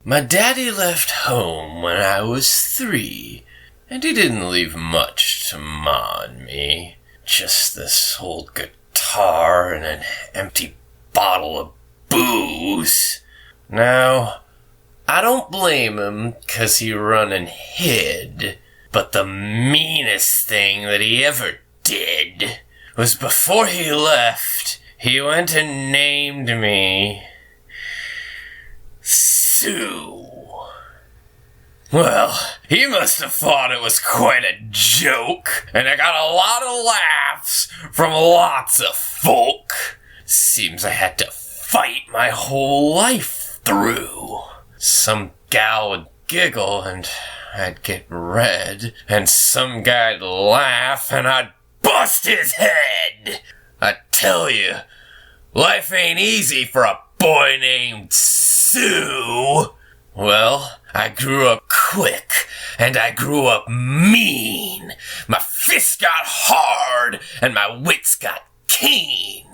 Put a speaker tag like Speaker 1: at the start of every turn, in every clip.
Speaker 1: My daddy left home when I was 3, and he didn't leave much to ma and me. Just this old guitar and an empty bottle of booze. Now, I don't blame him 'cause he run and hid, but the meanest thing that he ever did was before he left, he went and named me Sue. Well, he must have thought it was quite a joke, and I got a lot of laughs from lots of folk. Seems I had to fight my whole life through. Some gal would giggle and I'd get red, and some guy'd laugh and I'd bust his head. I tell you, life ain't easy for a boy named Sue. Well, I grew up quick, and I grew up mean. My fists got hard, and my wits got keen.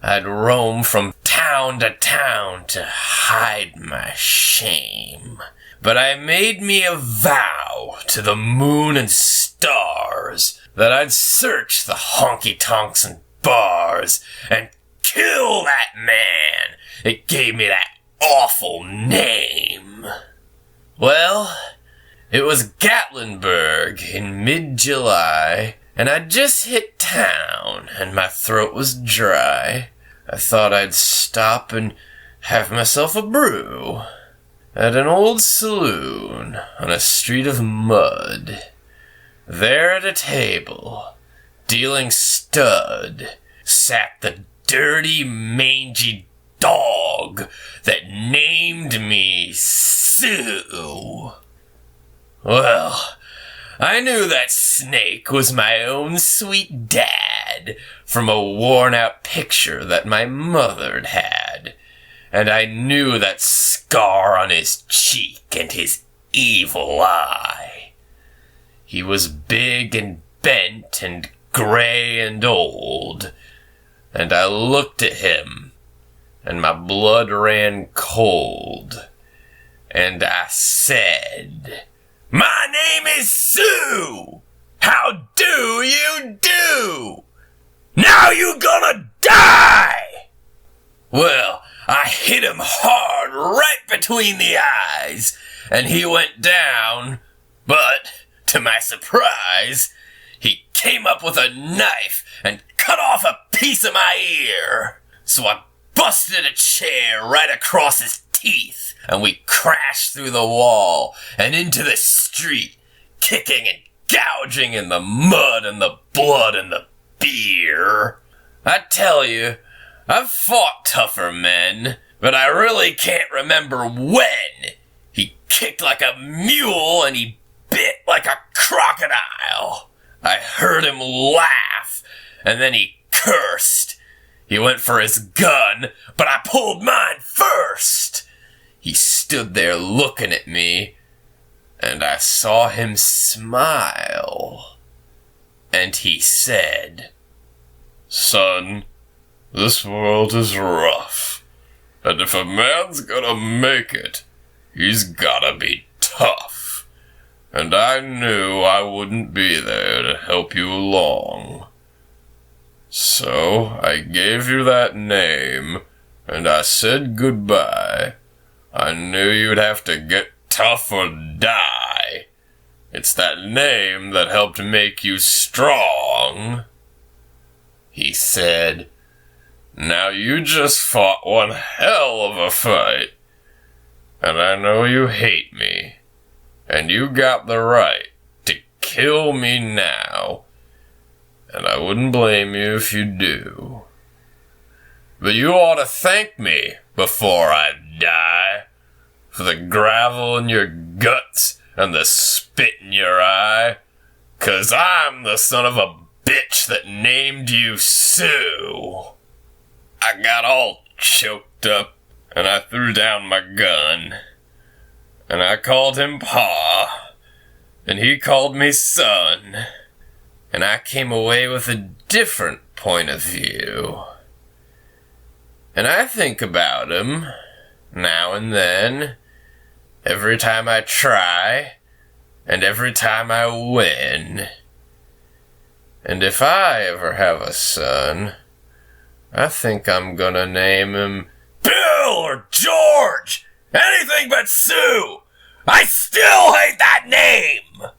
Speaker 1: I'd roam from town to town to hide my shame. But I made me a vow to the moon and stars that I'd search the honky-tonks and bars and kill that man that gave me that awful name. Well, it was Gatlinburg in mid-July, and I'd just hit town, and my throat was dry. I thought I'd stop and have myself a brew at an old saloon on a street of mud. There at a table, dealing stud, sat the dirty, mangy dog that named me Sue. Well, I knew that snake was my own sweet dad from a worn-out picture that my mother'd had, and I knew that scar on his cheek and his evil eye. He was big and bent and gray and old, and I looked at him, and my blood ran cold, and I said, "My name is Sue! How do you do? Now you gonna die!" Well, I hit him hard right between the eyes, and he went down, but, to my surprise, he came up with a knife and cut off a piece of my ear. So I busted a chair right across his teeth, and we crashed through the wall and into the street, kicking and gouging in the mud and the blood and the beer. I tell you, I've fought tougher men, but I really can't remember when. He kicked like a mule and he bit like a crocodile. I heard him laugh, and then he cursed. He went for his gun, but I pulled mine first. He stood there looking at me, and I saw him smile. And he said, "Son, this world is rough, and if a man's gonna make it, he's gotta be tough. And I knew I wouldn't be there to help you along. So I gave you that name, and I said goodbye. I knew you'd have to get tough or die. It's that name that helped make you strong." He said, "Now you just fought one hell of a fight, and I know you hate me, and you got the right to kill me now, and I wouldn't blame you if you do. But you ought to thank me before I die for the gravel in your guts and the spit in your eye, 'cause I'm the son of a bitch that named you Sue." I got all choked up, and I threw down my gun, and I called him Pa, and he called me son, and I came away with a different point of view. And I think about him now and then, every time I try, and every time I win. And if I ever have a son, I think I'm gonna name him Bill or George! Anything but Sue! I still hate that name!